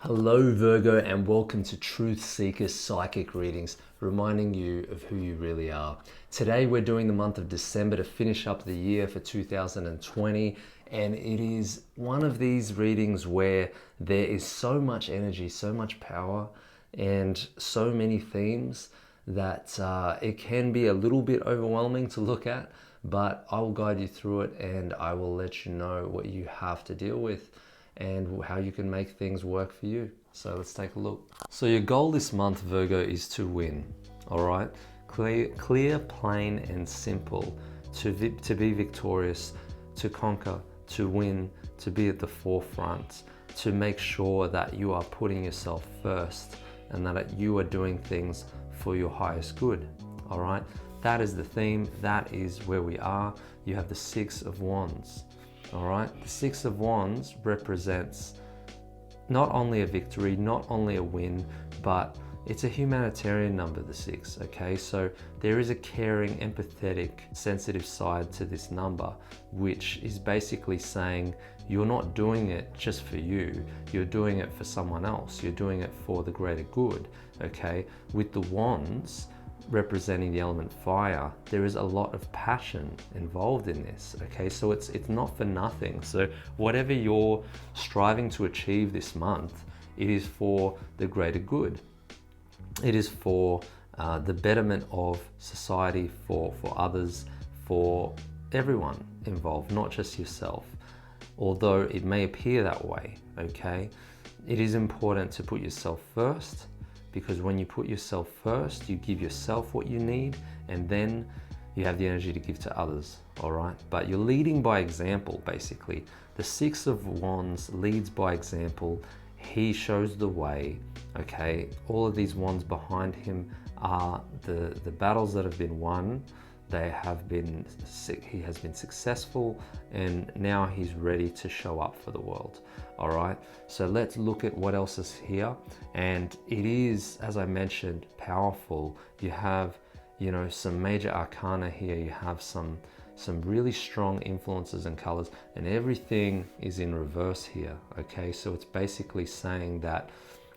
Hello Virgo, and welcome to Truth Seeker Psychic Readings, reminding you of who you really are. Today we're doing the month of December to finish up the year for 2020, and it is one of these readings where there is so much energy, so much power, and so many themes that it can be a little bit overwhelming to look at, but I will guide you through it and I will let you know what you have to deal with and how you can make things work for you. So let's take a look. So your goal this month, Virgo, is to win. All right, clear, plain, and simple. To be victorious, to conquer, to win, to be at the forefront, to make sure that you are putting yourself first and that you are doing things for your highest good. All right, that is the theme. That is where we are. You have the Six of Wands. All right, the Six of Wands represents not only a victory, not only a win, but it's a humanitarian number, the six, okay? So there is a caring, empathetic, sensitive side to this number, which is basically saying you're not doing it just for you, you're doing it for someone else, you're doing it for the greater good, okay? With the wands, representing the element fire, there is a lot of passion involved in this, okay? So it's not for nothing. So whatever you're striving to achieve this month, it is for the greater good. It is for the betterment of society, for others, for everyone involved, not just yourself. Although it may appear that way, okay? It is important to put yourself first, because when you put yourself first, you give yourself what you need, and then you have the energy to give to others, all right? But you're leading by example, basically. The Six of Wands leads by example. He shows the way, okay? All of these wands behind him are the battles that have been won. He has been successful, and now he's ready to show up for the world. All right, so let's look at what else is here. And it is, as I mentioned, powerful. You have, some major arcana here. You have some really strong influences and colors, and everything is in reverse here, okay? So it's basically saying that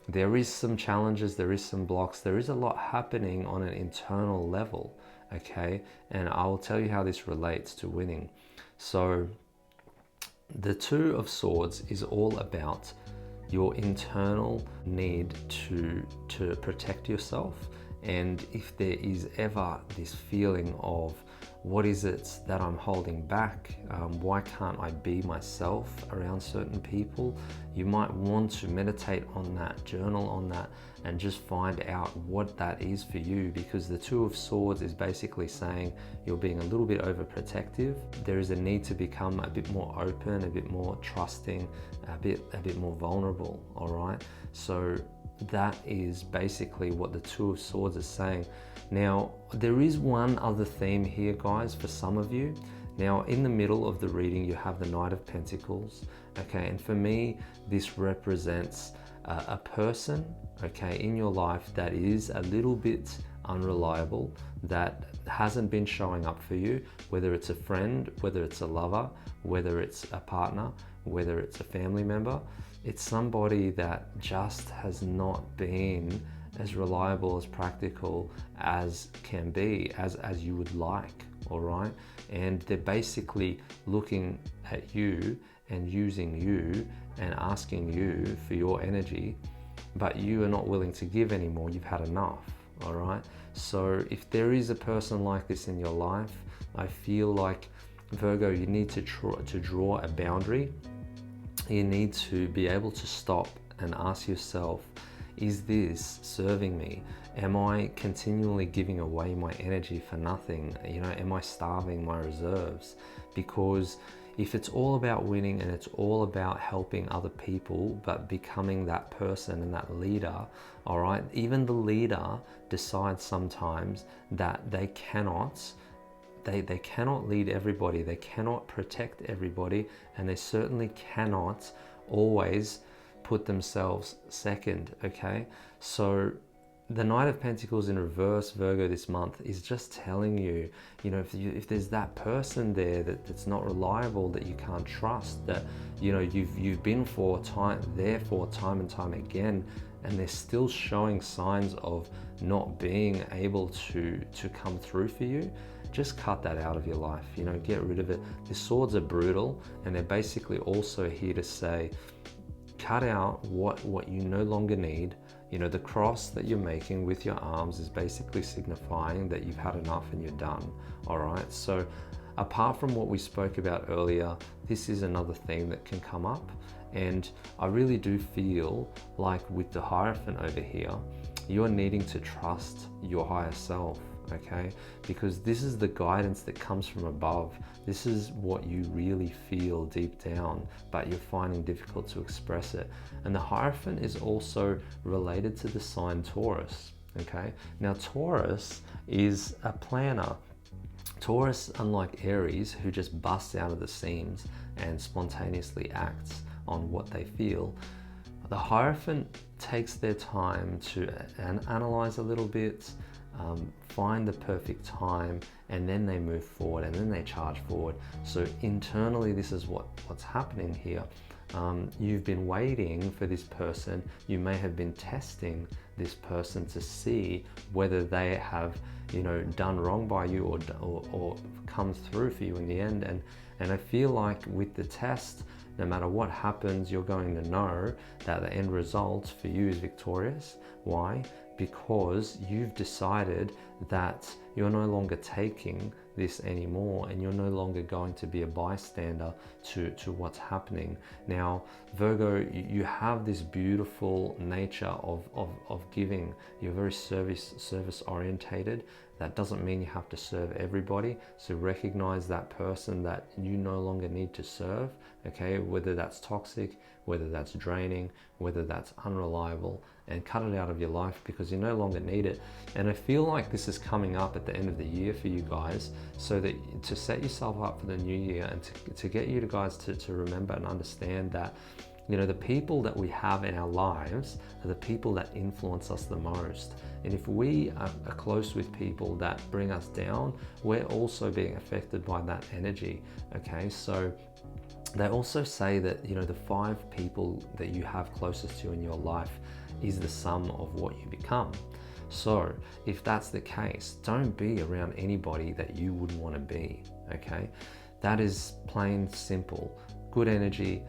there is some challenges, there is some blocks, there is a lot happening on an internal level, okay? And I will tell you how this relates to winning. So the Two of Swords is all about your internal need to protect yourself. And if there is ever this feeling of, what is it that I'm holding back? Why can't I be myself around certain people? You might want to meditate on that, journal on that, and just find out what that is for you, because the Two of Swords is basically saying you're being a little bit overprotective. There is a need to become a bit more open, a bit more trusting, a bit more vulnerable, all right? So that is basically what the Two of Swords is saying. Now, there is one other theme here, guys, for some of you. Now, in the middle of the reading, you have the Knight of Pentacles, okay? And for me, this represents a person, okay, in your life that is a little bit unreliable, that hasn't been showing up for you, whether it's a friend, whether it's a lover, whether it's a partner, whether it's a family member. It's somebody that just has not been as reliable, as practical as can be, as you would like, all right? And they're basically looking at you and using you and asking you for your energy, but you are not willing to give anymore. You've had enough, all right? So if there is a person like this in your life, I feel like, Virgo, you need to draw a boundary. You need to be able to stop and ask yourself, is this serving me? Am I continually giving away my energy for nothing? Am I starving my reserves? Because if it's all about winning and it's all about helping other people, but becoming that person and that leader, all right, even the leader decides sometimes that they cannot lead everybody, they cannot protect everybody, and they certainly cannot always put themselves second, okay? So the Knight of Pentacles in reverse, Virgo, this month is just telling you, if there's that person there that's not reliable, that you can't trust, that you've been there for time and time again, and they're still showing signs of not being able to come through for you, just cut that out of your life. Get rid of it. The swords are brutal, and they're basically also here to say, cut out what you no longer need. The cross that you're making with your arms is basically signifying that you've had enough and you're done. All right. So apart from what we spoke about earlier, this is another theme that can come up. And I really do feel like with the Hierophant over here, you're needing to trust your higher self. Okay, because this is the guidance that comes from above. This is what you really feel deep down, but you're finding difficult to express it. And the Hierophant is also related to the sign Taurus. Okay, now Taurus is a planner. Taurus, unlike Aries, who just busts out of the seams and spontaneously acts on what they feel, the Hierophant takes their time to analyze a little bit, find the perfect time, and then they move forward, and then they charge forward. So internally, this is what's happening here. You've been waiting for this person. You may have been testing this person to see whether they have, done wrong by you or come through for you in the end. And I feel like with the test, no matter what happens, you're going to know that the end result for you is victorious. Why? Because you've decided that you're no longer taking this anymore, and you're no longer going to be a bystander to what's happening. Now, Virgo, you have this beautiful nature of giving. You're very service orientated. That doesn't mean you have to serve everybody. So recognize that person that you no longer need to serve, okay? Whether that's toxic, whether that's draining, whether that's unreliable, and cut it out of your life because you no longer need it. And I feel like this is coming up at the end of the year for you guys, so that to set yourself up for the new year, and to get you guys to remember and understand that the people that we have in our lives are the people that influence us the most. And if we are close with people that bring us down, we're also being affected by that energy. Okay, so they also say that the 5 people that you have closest to in your life is the sum of what you become. So if that's the case, don't be around anybody that you wouldn't want to be. Okay, that is plain simple. Good energy,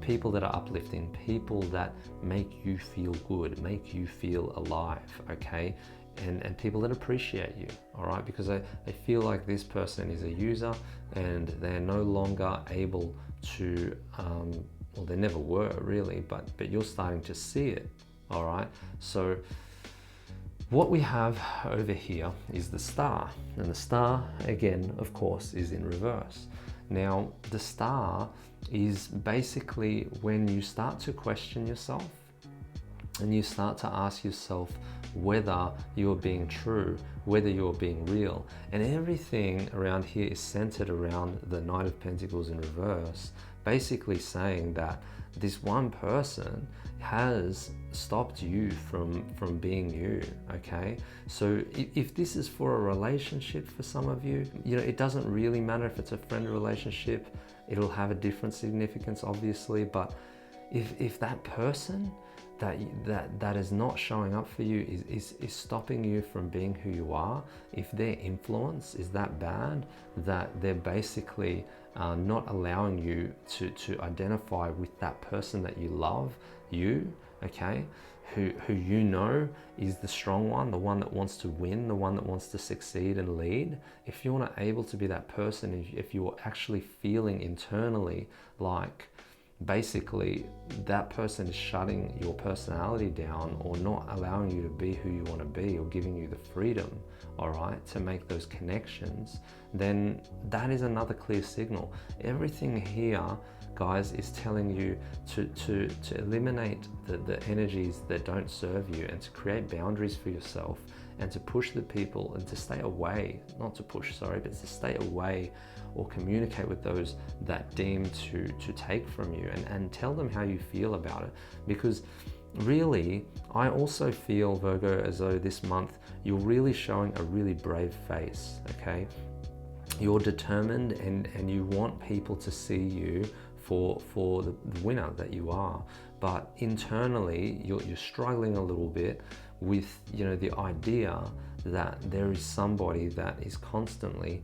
people that are uplifting, people that make you feel good, make you feel alive, okay? And people that appreciate you, all right? Because I feel like this person is a user, and they're no longer able to, well, they never were really, but you're starting to see it, all right? So what we have over here is the star, and the star, again, of course, is in reverse. Now, the star is basically when you start to question yourself, and you start to ask yourself whether you're being true, whether you're being real. And everything around here is centered around the Knight of Pentacles in reverse, basically saying that this one person has stopped you from being you, okay? So if this is for a relationship for some of you, it doesn't really matter if it's a friend relationship. It'll have a different significance, obviously, but if that person that is not showing up for you is stopping you from being who you are, if their influence is that bad that they're basically not allowing you to identify with that person that you love, okay, who is the strong one, the one that wants to win, the one that wants to succeed and lead. If you're not able to be that person, if you're actually feeling internally like basically that person is shutting your personality down, or not allowing you to be who you want to be, or giving you the freedom, all right, to make those connections, then that is another clear signal. Everything here, guys, is telling you to eliminate the energies that don't serve you, and to create boundaries for yourself, and to push the people, and to stay away, not to push, sorry, but to stay away or communicate with those that deem to take from you, and tell them how you feel about it. Because really, I also feel, Virgo, as though this month you're really showing a really brave face, okay? You're determined and you want people to see you for the winner that you are. But internally, you're struggling a little bit with, the idea that there is somebody that is constantly,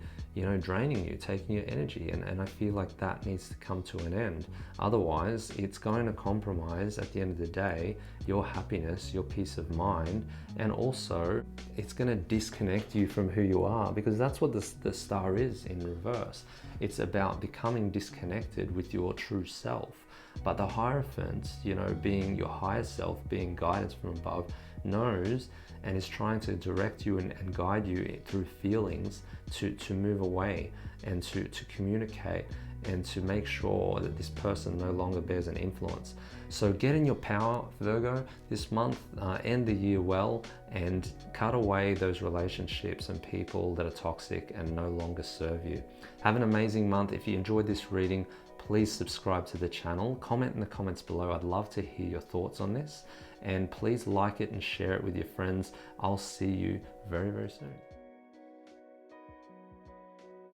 draining you, taking your energy. And I feel like that needs to come to an end. Otherwise, it's going to compromise at the end of the day your happiness, your peace of mind, and also it's going to disconnect you from who you are, because that's what the star is in reverse. It's about becoming disconnected with your true self. But the Hierophant, being your higher self, being guidance from above, knows and is trying to direct you and guide you through feelings to move away and to communicate and to make sure that this person no longer bears an influence. So get in your power, Virgo, this month. End the year well and cut away those relationships and people that are toxic and no longer serve you. Have an amazing month. If you enjoyed this reading, please subscribe to the channel. Comment in the comments below. I'd love to hear your thoughts on this. And please like it and share it with your friends. I'll see you very, very soon.